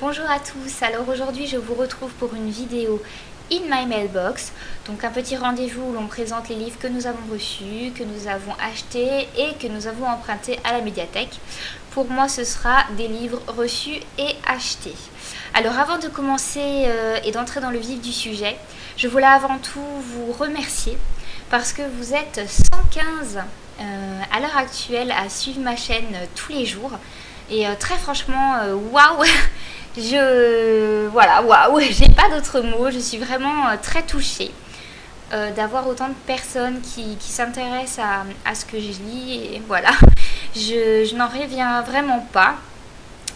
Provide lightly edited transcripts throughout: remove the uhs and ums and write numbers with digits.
bonjour à tous. Alors aujourd'hui je vous retrouve pour une vidéo In My Mailbox. Donc un petit rendez-vous où l'on présente les livres que nous avons reçus, que nous avons achetés et que nous avons empruntés à la médiathèque. Pour moi ce sera des livres reçus et achetés. Alors avant de commencer et d'entrer dans le vif du sujet, je voulais avant tout vous remercier parce que vous êtes 115 à l'heure actuelle à suivre ma chaîne tous les jours. Et très franchement, waouh, waouh, j'ai pas d'autres mots, je suis vraiment très touchée d'avoir autant de personnes qui s'intéressent à ce que je lis et voilà, je n'en reviens vraiment pas.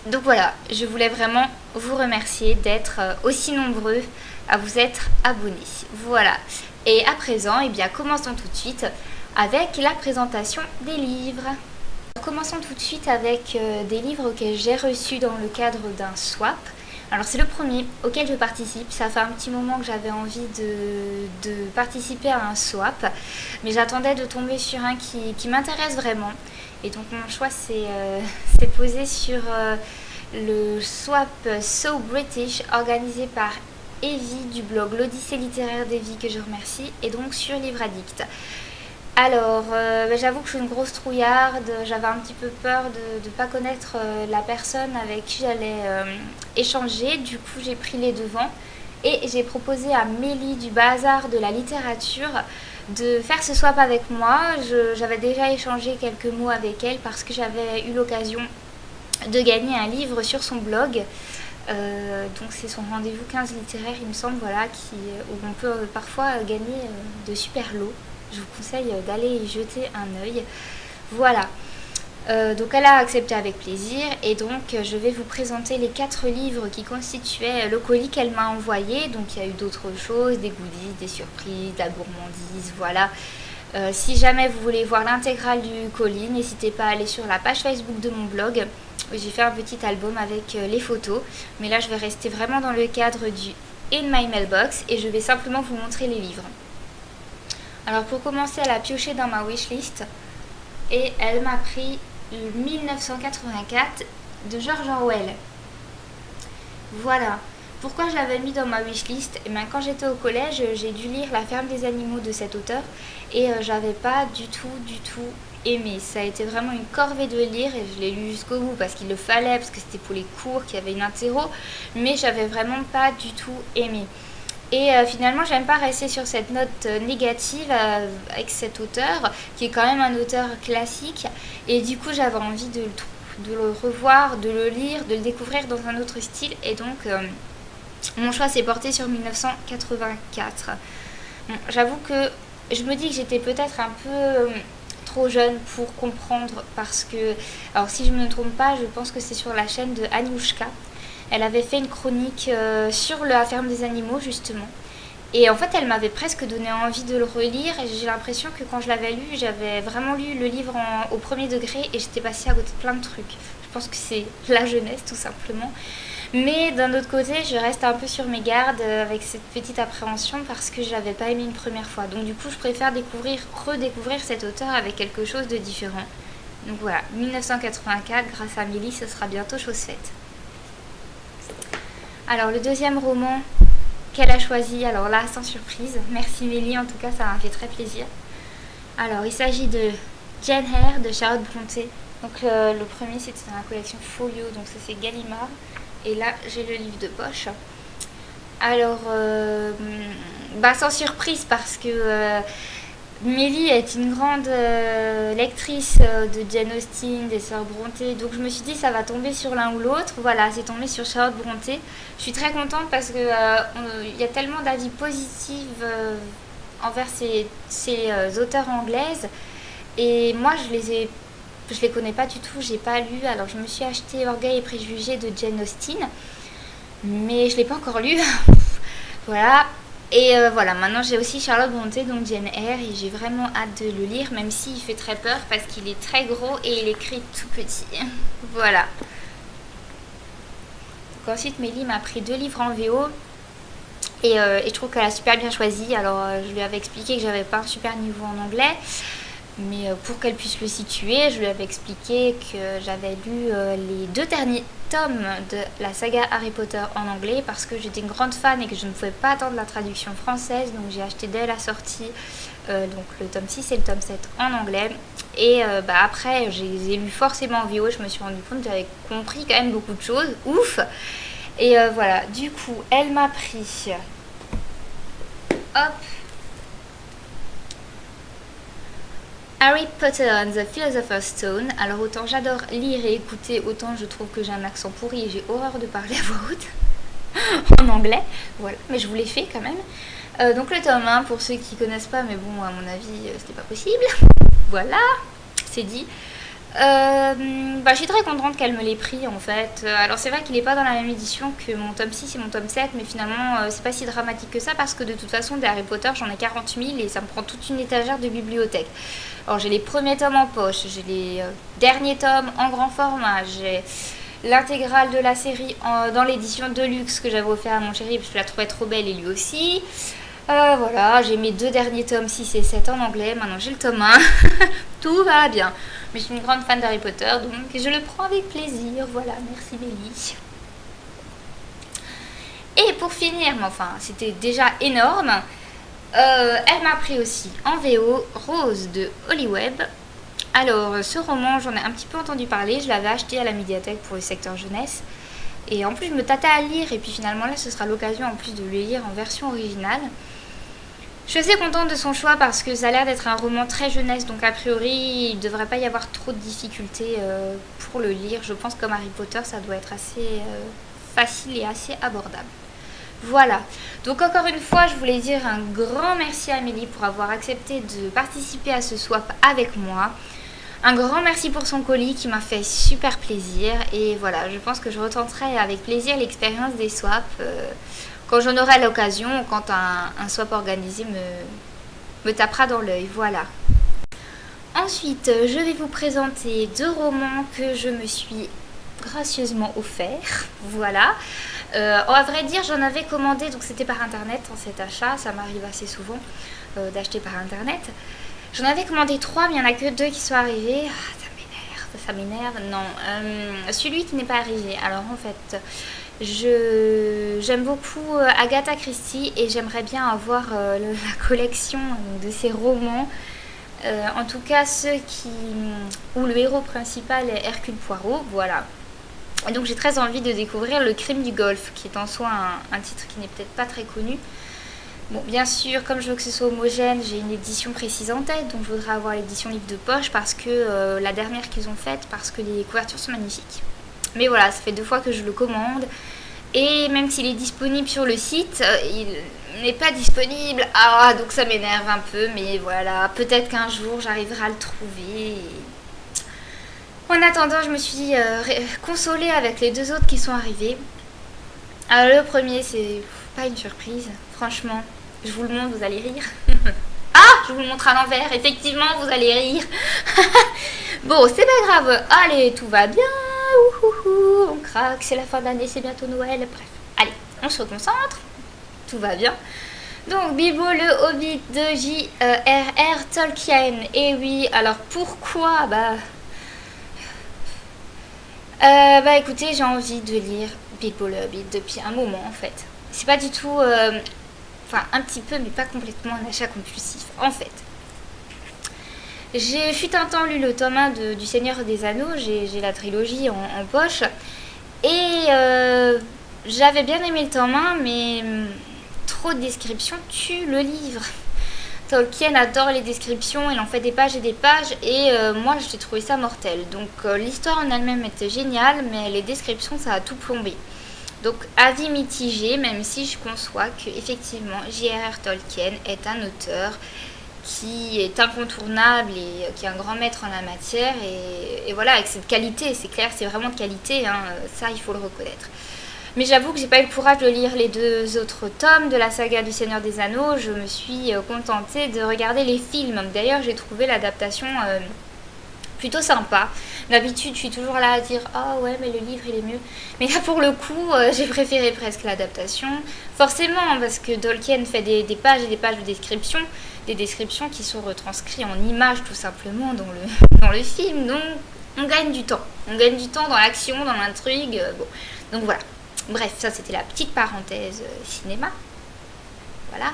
Donc voilà, je voulais vraiment vous remercier d'être aussi nombreux à vous être abonnés. Voilà, et à présent, eh bien, commençons tout de suite avec la présentation des livres. Commençons tout de suite avec des livres que j'ai reçus dans le cadre d'un swap. Alors c'est le premier auquel je participe, ça fait un petit moment que j'avais envie de participer à un swap, mais j'attendais de tomber sur un qui m'intéresse vraiment. Et donc mon choix s'est posé sur le swap So British organisé par Evie du blog L'Odyssée littéraire d'Evie que je remercie, et donc sur Livre Addict. Alors, j'avoue que je suis une grosse trouillarde, j'avais un petit peu peur de ne pas connaître la personne avec qui j'allais échanger. Du coup, j'ai pris les devants et j'ai proposé à Mélie du Bazar de la littérature de faire ce swap avec moi. J'avais déjà échangé quelques mots avec elle parce que j'avais eu l'occasion de gagner un livre sur son blog. Donc c'est son rendez-vous 15 littéraire, il me semble, voilà, où on peut parfois gagner de super lots. Je vous conseille d'aller y jeter un œil. Voilà, donc elle a accepté avec plaisir et donc je vais vous présenter les 4 livres qui constituaient le colis qu'elle m'a envoyé. Donc il y a eu d'autres choses, des goodies, des surprises, de la gourmandise, voilà. Si jamais vous voulez voir l'intégrale du colis, n'hésitez pas à aller sur la page Facebook de mon blog. J'ai fait un petit album avec les photos, mais là je vais rester vraiment dans le cadre du In My Mailbox et je vais simplement vous montrer les livres. Alors pour commencer, elle a pioché dans ma wishlist et elle m'a pris 1984 de George Orwell. Voilà. Pourquoi je l'avais mis dans ma wishlist? Et bien, quand j'étais au collège, j'ai dû lire La ferme des animaux de cet auteur et j'avais pas du tout aimé. Ça a été vraiment une corvée de lire et je l'ai lu jusqu'au bout parce qu'il le fallait, parce que c'était pour les cours, qu'il y avait une interro, mais j'avais vraiment pas du tout aimé. Et finalement, j'aime pas rester sur cette note négative avec cet auteur, qui est quand même un auteur classique. Et du coup, j'avais envie de le revoir, de le lire, de le découvrir dans un autre style. Et donc, mon choix s'est porté sur 1984. Bon, j'avoue que je me dis que j'étais peut-être un peu trop jeune pour comprendre parce que... Alors, si je ne me trompe pas, je pense que c'est sur la chaîne de Anouchka. Elle avait fait une chronique sur la ferme des animaux, justement. Et en fait, elle m'avait presque donné envie de le relire. Et j'ai l'impression que quand je l'avais lu, j'avais vraiment lu le livre au premier degré et j'étais passée à côté de plein de trucs. Je pense que c'est la jeunesse, tout simplement. Mais d'un autre côté, je reste un peu sur mes gardes avec cette petite appréhension parce que je n'avais pas aimé une première fois. Donc du coup, je préfère redécouvrir cet auteur avec quelque chose de différent. Donc voilà, 1984, grâce à Mélie, ce sera bientôt chose faite. Alors le deuxième roman qu'elle a choisi, alors là sans surprise, merci Mélie, en tout cas ça m'a fait très plaisir. Alors il s'agit de Jane Eyre de Charlotte Brontë. Donc le premier c'était dans la collection Folio, donc ça c'est Gallimard. Et là j'ai le livre de poche. Alors sans surprise parce que Mélie est une grande lectrice de Jane Austen, des sœurs Brontë, donc je me suis dit ça va tomber sur l'un ou l'autre. Voilà, c'est tombé sur Charlotte Brontë. Je suis très contente parce que y a tellement d'avis positifs envers ces auteurs anglaises et moi je les connais pas du tout, j'ai pas lu. Alors je me suis acheté Orgueil et préjugés de Jane Austen, mais je l'ai pas encore lu. Voilà. Et voilà, maintenant j'ai aussi Charlotte Brontë, donc Jane Eyre, et j'ai vraiment hâte de le lire, même s'il fait très peur parce qu'il est très gros et il écrit tout petit. Voilà. Donc ensuite, Mélie m'a pris 2 livres en VO et je trouve qu'elle a super bien choisi. Alors je lui avais expliqué que j'avais pas un super niveau en anglais. Mais pour qu'elle puisse le situer, je lui avais expliqué que j'avais lu les 2 derniers tomes de la saga Harry Potter en anglais parce que j'étais une grande fan et que je ne pouvais pas attendre la traduction française. Donc j'ai acheté dès la sortie donc le tome 6 et le tome 7 en anglais. Et après, je les ai lus forcément en VO. Je me suis rendu compte que j'avais compris quand même beaucoup de choses. Ouf! Et voilà, du coup, elle m'a pris... Hop! Harry Potter and the Philosopher's Stone. Alors autant j'adore lire et écouter, autant je trouve que j'ai un accent pourri et j'ai horreur de parler à voix haute en anglais. Voilà, mais je vous l'ai fait quand même. Donc le tome 1, pour ceux qui connaissent pas, mais bon, à mon avis, c'était pas possible. Voilà, c'est dit. Je suis très contente qu'elle me l'ait pris en fait. Alors c'est vrai qu'il n'est pas dans la même édition que mon tome 6 et mon tome 7, mais finalement c'est pas si dramatique que ça parce que de toute façon des Harry Potter j'en ai 40 000 et ça me prend toute une étagère de bibliothèque. Alors j'ai les premiers tomes en poche, j'ai les derniers tomes en grand format, j'ai l'intégrale de la série dans l'édition Deluxe que j'avais offert à mon chéri parce que je la trouvais trop belle et lui aussi. Voilà, j'ai mes 2 derniers tomes 6 et 7 en anglais, maintenant j'ai le tome 1, tout va bien. Mais je suis une grande fan d'Harry Potter, donc je le prends avec plaisir, voilà, merci Mélie. Et pour finir, mais enfin c'était déjà énorme, elle m'a pris aussi en VO Rose de Holyweb. Alors ce roman, j'en ai un petit peu entendu parler, je l'avais acheté à la médiathèque pour le secteur jeunesse. Et en plus je me tâtais à lire et puis finalement là ce sera l'occasion en plus de le lire en version originale. Je suis assez contente de son choix parce que ça a l'air d'être un roman très jeunesse, donc a priori il ne devrait pas y avoir trop de difficultés pour le lire. Je pense que comme Harry Potter ça doit être assez facile et assez abordable. Voilà, donc encore une fois je voulais dire un grand merci à Amélie pour avoir accepté de participer à ce swap avec moi. Un grand merci pour son colis qui m'a fait super plaisir et voilà, je pense que je retenterai avec plaisir l'expérience des swaps quand j'en aurai l'occasion, quand un swap organisé me tapera dans l'œil, voilà. Ensuite, je vais vous présenter 2 romans que je me suis gracieusement offerts, voilà. À vrai dire, j'en avais commandé, donc c'était par internet en cet achat, ça m'arrive assez souvent d'acheter par internet. J'en avais commandé 3, mais il n'y en a que 2 qui sont arrivés. Ah, ça m'énerve, non. Celui qui n'est pas arrivé, alors en fait... J'aime beaucoup Agatha Christie et j'aimerais bien avoir la collection de ses romans. En tout cas ceux où le héros principal est Hercule Poirot, voilà. Et donc j'ai très envie de découvrir Le Crime du Golfe, qui est en soi un titre qui n'est peut-être pas très connu. Bon, bien sûr, comme je veux que ce soit homogène, j'ai une édition précise en tête, donc je voudrais avoir l'édition livre de poche parce que la dernière qu'ils ont faite, parce que les couvertures sont magnifiques. Mais voilà, ça fait 2 fois que je le commande. Et même s'il est disponible sur le site, il n'est pas disponible. Ah, donc ça m'énerve un peu. Mais voilà, peut-être qu'un jour j'arriverai à le trouver. En attendant, je me suis consolée avec les 2 autres qui sont arrivés. Alors le premier, c'est pas une surprise. Franchement, je vous le montre, vous allez rire. Ah, je vous le montre à l'envers. Effectivement, vous allez rire. Bon, c'est pas grave. Allez, tout va bien. On craque, c'est la fin de l'année, c'est bientôt Noël. Bref, allez, on se concentre. Tout va bien. Donc, Bilbo le Hobbit de J.R.R. Tolkien. Et oui, alors pourquoi écoutez, j'ai envie de lire Bilbo le Hobbit depuis un moment en fait. C'est pas du tout... Enfin, un petit peu, mais pas complètement un achat compulsif. En fait, j'ai fut un temps lu le tome 1 du Seigneur des Anneaux, j'ai la trilogie en poche. Et j'avais bien aimé le tome 1, mais trop de descriptions tue le livre. Tolkien adore les descriptions, il en fait des pages et des pages, et moi j'ai trouvé ça mortel. Donc l'histoire en elle-même était géniale, mais les descriptions ça a tout plombé. Donc avis mitigé, même si je conçois que effectivement J.R.R. Tolkien est un auteur qui est incontournable et qui est un grand maître en la matière, et voilà, avec cette qualité, c'est clair, c'est vraiment de qualité, hein, ça il faut le reconnaître. Mais j'avoue que j'ai pas eu le courage de lire les 2 autres tomes de la saga du Seigneur des Anneaux, je me suis contentée de regarder les films. D'ailleurs j'ai trouvé l'adaptation plutôt sympa. D'habitude, je suis toujours là à dire ah ouais, mais le livre il est mieux. Mais là, pour le coup, j'ai préféré presque l'adaptation. Forcément, parce que Tolkien fait des pages et des pages de description, des descriptions qui sont retranscrites en images tout simplement dans dans le film. Donc, on gagne du temps. On gagne du temps dans l'action, dans l'intrigue. Bon. Donc voilà. Bref, ça c'était la petite parenthèse cinéma. Voilà.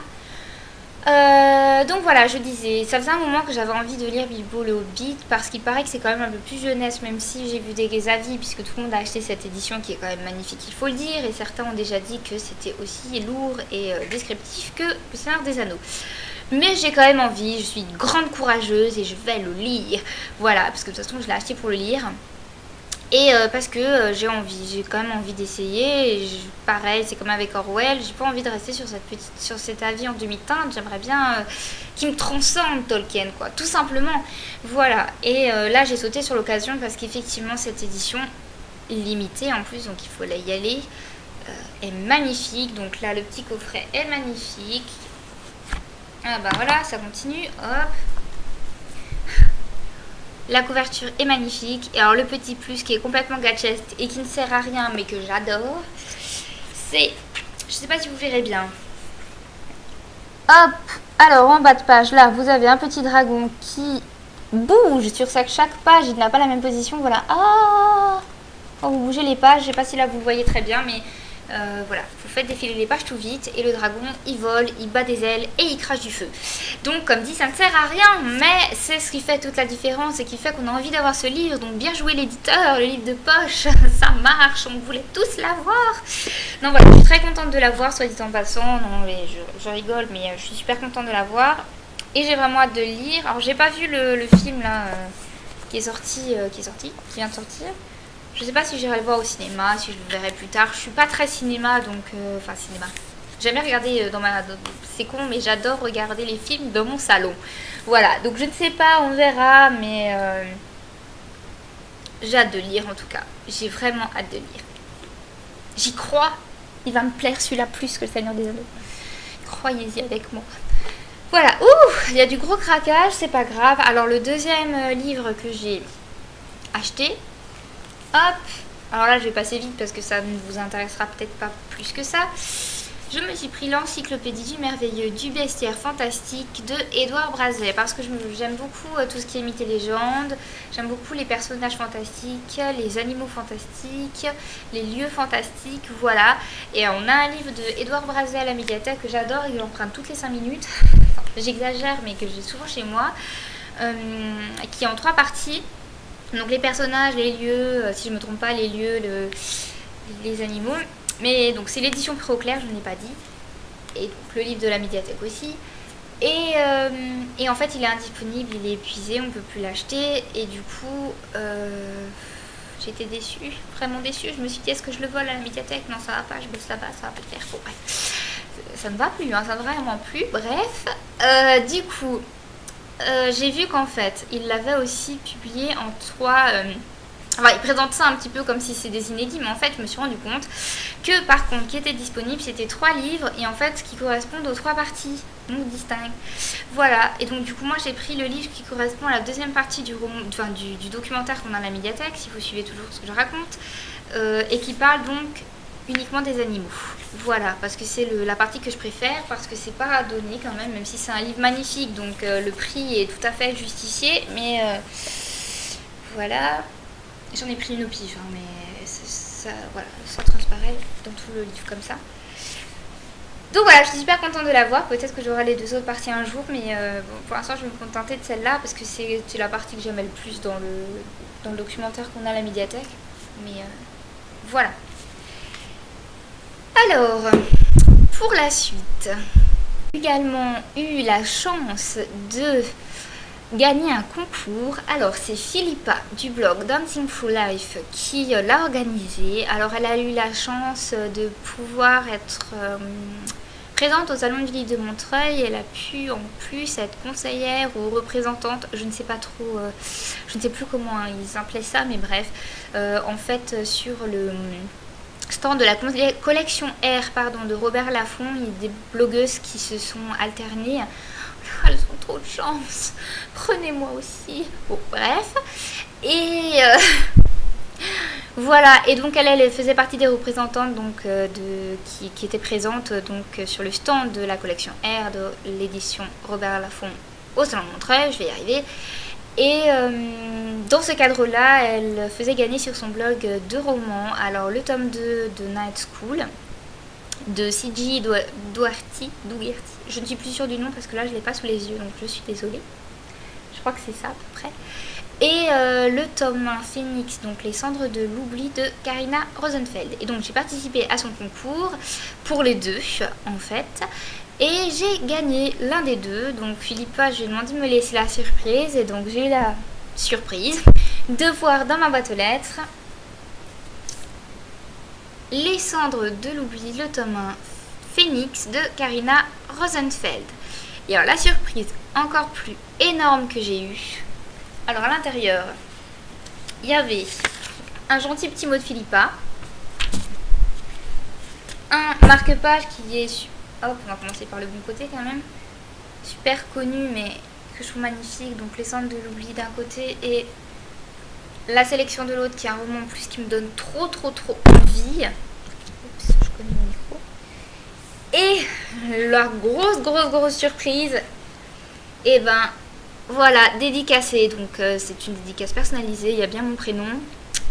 Donc voilà, je disais, ça faisait un moment que j'avais envie de lire Bilbo le Hobbit parce qu'il paraît que c'est quand même un peu plus jeunesse, même si j'ai vu des avis, puisque tout le monde a acheté cette édition qui est quand même magnifique, il faut le dire, et certains ont déjà dit que c'était aussi lourd et descriptif que Le Seigneur des Anneaux. Mais j'ai quand même envie, je suis une grande courageuse et je vais le lire. Voilà, parce que de toute façon je l'ai acheté pour le lire. Et parce que j'ai quand même envie d'essayer. Pareil, c'est comme avec Orwell, j'ai pas envie de rester sur cet avis en demi-teinte. J'aimerais bien qu'il me transcende Tolkien, quoi, tout simplement. Voilà. Et là, j'ai sauté sur l'occasion parce qu'effectivement, cette édition limitée en plus, donc il faut y aller, est magnifique. Donc là, le petit coffret est magnifique. Ah bah voilà, ça continue. Hop. La couverture est magnifique. Et alors le petit plus qui est complètement gadget et qui ne sert à rien mais que j'adore, c'est... Je sais pas si vous verrez bien. Hop. Alors en bas de page, là, vous avez un petit dragon qui bouge sur chaque page. Il n'a pas la même position. Voilà. Ah, quand vous bougez les pages, je sais pas si là vous voyez très bien, mais... voilà, vous faites défiler les pages tout vite et le dragon il vole, il bat des ailes et il crache du feu. Donc comme dit, ça ne sert à rien, mais c'est ce qui fait toute la différence et qui fait qu'on a envie d'avoir ce livre. Donc bien joué l'éditeur, le livre de poche, ça marche, on voulait tous l'avoir. Non voilà, je suis très contente de l'avoir, soit dit en passant. Non mais je rigole, mais je suis super contente de l'avoir et j'ai vraiment hâte de le lire. Alors j'ai pas vu le film là qui vient de sortir. Je sais pas si j'irai le voir au cinéma, si je le verrai plus tard. Je suis pas très cinéma, donc... Enfin, cinéma. J'aime bien regarder c'est con, mais j'adore regarder les films dans mon salon. Voilà, donc je ne sais pas, on verra, mais... j'ai hâte de lire, en tout cas. J'ai vraiment hâte de lire. J'y crois. Il va me plaire celui-là plus que le Seigneur des Anneaux. Croyez-y avec moi. Voilà, ouh, il y a du gros craquage, c'est pas grave. Alors, le deuxième livre que j'ai acheté... Hop, alors là je vais passer vite parce que ça ne vous intéressera peut-être pas plus que ça. Je me suis pris l'encyclopédie du merveilleux du bestiaire fantastique de Édouard Braset parce que j'aime beaucoup tout ce qui est mythes et légendes. J'aime beaucoup les personnages fantastiques, les animaux fantastiques, les lieux fantastiques, voilà. Et on a un livre de Édouard Braset à la médiathèque que j'adore, il emprunte toutes les 5 minutes. Enfin, j'exagère mais que j'ai souvent chez moi, qui est en 3 parties. Donc les personnages, les lieux, si je ne me trompe pas, les lieux, les animaux. Mais donc c'est l'édition Pré au Clair, je ne l'ai pas dit. Et donc le livre de la médiathèque aussi. Et en fait il est indisponible, il est épuisé, on ne peut plus l'acheter. Et du coup j'étais déçue, vraiment déçue. Je me suis dit est-ce que je le vole à la médiathèque? Non ça va pas, je bosse là-bas, ça va pas le faire. Bon bref, ça ne va plus, hein, ça ne va vraiment plus. Bref, du coup... j'ai vu qu'en fait, il l'avait aussi publié en 3... Enfin, il présente ça un petit peu comme si c'était des inédits, mais en fait, je me suis rendu compte que, par contre, qui était disponible, c'était 3 livres, et en fait, qui correspondent aux 3 parties, donc distinctes. Voilà, et donc du coup, moi, j'ai pris le livre qui correspond à la deuxième partie du documentaire qu'on a à la médiathèque, si vous suivez toujours ce que je raconte, et qui parle donc uniquement des animaux. Voilà, parce que c'est la partie que je préfère, parce que c'est pas donné quand même si c'est un livre magnifique, donc le prix est tout à fait justifié, mais voilà, j'en ai pris une au pif, hein, mais ça, voilà, ça transparaît dans tout le livre comme ça. Donc voilà, je suis super contente de l'avoir, peut-être que j'aurai les 2 autres parties un jour, mais bon, pour l'instant je vais me contenter de celle-là, parce que c'est la partie que j'aimais le plus dans le documentaire qu'on a à la médiathèque, mais voilà. Alors, pour la suite, j'ai également eu la chance de gagner un concours. Alors, c'est Philippa du blog Dancing Through Life qui l'a organisé. Alors, elle a eu la chance de pouvoir être présente au Salon du Livre de Montreuil. Elle a pu en plus être conseillère ou représentante, je ne sais pas trop, je ne sais plus comment ils appelaient ça, mais bref, en fait, sur le... stand de la collection R de Robert Laffont, il y a des blogueuses qui se sont alternées elles ont trop de chance, prenez-moi aussi. Bon, bref. Et voilà, et donc elle faisait partie des représentantes donc, qui étaient présentes donc, sur le stand de la collection R de l'édition Robert Laffont au Salon de Montreuil, je vais y arriver. Et dans ce cadre-là, elle faisait gagner sur son blog 2 romans. Alors le tome 2 de Night School de C.G. Dougherty, je ne suis plus sûre du nom parce que là je ne l'ai pas sous les yeux, donc je suis désolée. Je crois que c'est ça à peu près. Et le tome 1 Phoenix, donc Les cendres de l'oubli de Karina Rosenfeld. Et donc j'ai participé à son concours pour les deux en fait. Et j'ai gagné l'un des deux. Donc Philippa, je lui ai demandé de me laisser la surprise. Et donc j'ai eu la surprise de voir dans ma boîte aux lettres Les cendres de l'oubli, le tome 1 Phoenix de Karina Rosenfeld. Et alors la surprise encore plus énorme que j'ai eue. Alors à l'intérieur, il y avait un gentil petit mot de Philippa, un marque-page qui est, hop, on va commencer par le bon côté quand même, super connu mais que je trouve magnifique, donc Les cendres de l'oubli d'un côté et La sélection de l'autre qui est un roman en plus qui me donne trop envie. Oups, je connais mon micro. Et la grosse surprise, et ben voilà, dédicacée, donc c'est une dédicace personnalisée, il y a bien mon prénom,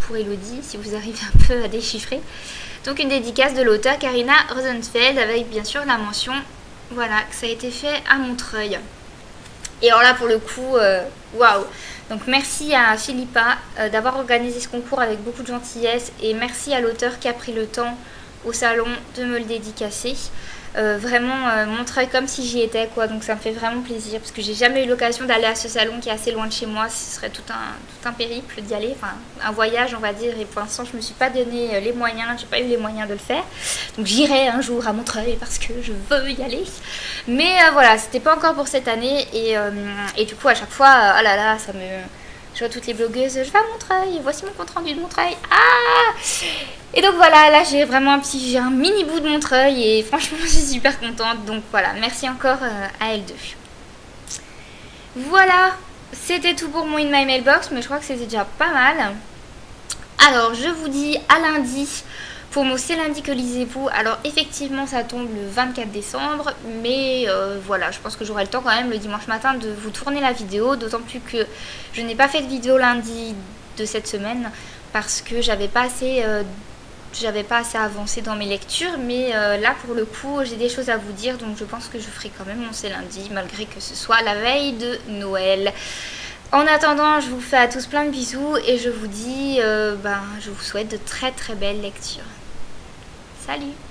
pour Elodie, si vous arrivez un peu à déchiffrer. Donc une dédicace de l'auteur Karina Rosenfeld, avec bien sûr la mention, voilà, que ça a été fait à Montreuil. Et alors là, pour le coup, waouh! Donc merci à Philippa d'avoir organisé ce concours avec beaucoup de gentillesse, et merci à l'auteur qui a pris le temps au salon de me le dédicacer. Vraiment Montreuil comme si j'y étais quoi, donc ça me fait vraiment plaisir parce que j'ai jamais eu l'occasion d'aller à ce salon qui est assez loin de chez moi. Ce serait tout un périple d'y aller, enfin un voyage on va dire, et pour l'instant je me suis pas donné les moyens, j'ai pas eu les moyens de le faire, donc j'irai un jour à Montreuil parce que je veux y aller, mais voilà, c'était pas encore pour cette année, et du coup à chaque fois oh là là, ça me... Je vois toutes les blogueuses, je vais à Montreuil, voici mon compte rendu de Montreuil. Ah! Et donc voilà, là j'ai vraiment j'ai un mini bout de Montreuil et franchement je suis super contente. Donc voilà, merci encore à L2. Voilà, c'était tout pour mon In My Mailbox, mais je crois que c'était déjà pas mal. Alors je vous dis à lundi pour mon C'est lundi que lisez-vous. Alors effectivement ça tombe le 24 décembre, mais voilà, je pense que j'aurai le temps quand même le dimanche matin de vous tourner la vidéo, d'autant plus que je n'ai pas fait de vidéo lundi de cette semaine parce que j'avais pas assez avancé dans mes lectures, mais là pour le coup j'ai des choses à vous dire, donc je pense que je ferai quand même mon C'est lundi malgré que ce soit la veille de Noël. En attendant, je vous fais à tous plein de bisous et je vous dis, je vous souhaite de très belles lectures. Salut!